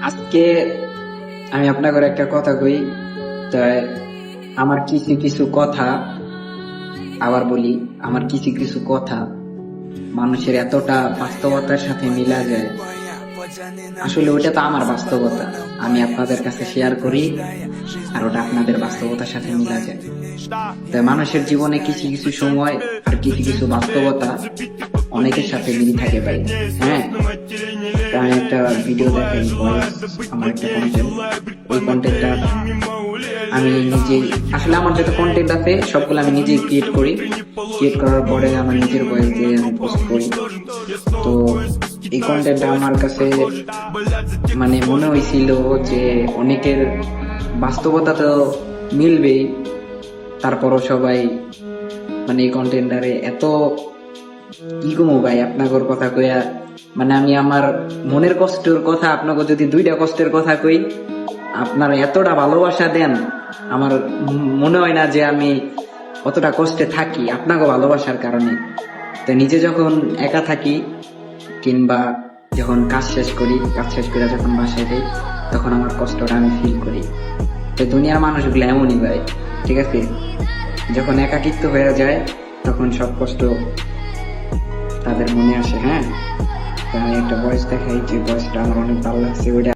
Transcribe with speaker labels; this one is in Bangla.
Speaker 1: আজকে আমি আপনাকে একটা কথা কই, তাই আমার কিছু কিছু কথা আবার বলি। আমার কিছু কিছু কথা মানুষের এতটা বাস্তবতার সাথে মিলা যায়, আসলে ওটা তো আমার বাস্তবতা, আমি আপনাদের কাছে শেয়ার করি আর ওটা আপনাদের বাস্তবতার সাথে মিলা যায়। তাই মানুষের জীবনে কিছু কিছু সময় আর কিছু কিছু বাস্তবতা অনেকের সাথে মিল থাকে ভাই। হ্যাঁ, আমি একটা ভিডিও দেখাই, আমার একটা কন্টেন্ট, ওই কন্টেন্টটা আমি নিজেই, আসলে আমার যত কন্টেন্ট আছে সবগুলো আমি নিজেই ক্রিয়েট করি। ক্রিয়েট করার পরে আমার নিজের ভয়েস দিয়ে আমি পোস্ট করি। তো এই কন্টেন্টটা আমার কাছে মানে মনে হয়েছিল যে অনেকের বাস্তবতা তো মিলবেই, তারপরও সবাই মানে এই কন্টেন্টারে এত কি কমো ভাই আপনাদের কথা কইয়া, মানে আমি আমার মনের কষ্টের কথা আপনাকে যদি দুইটা কষ্টের কথা কই, আপনারা এতটা ভালোবাসা দেন, আমার মনে হয় না যে আমি অতটা কষ্টে থাকি আপনাকে ভালোবাসার কারণে। তো নিজে যখন একা থাকি কিংবা যখন কাজ শেষ করি, কাজ শেষ করে যখন বাসায় যাই, তখন আমার কষ্টটা আমি ফিল করি। তো দুনিয়ার মানুষগুলো এমনই ভাই, ঠিক আছে? যখন একাকিত্ব হয়ে যায় তখন সব কষ্ট তাদের মনে আসে। হ্যাঁ, তো আমি একটা ভয়েস দেখাই, যে ভয়েসটা আমার অনেক ভালো লাগছে, ওইটা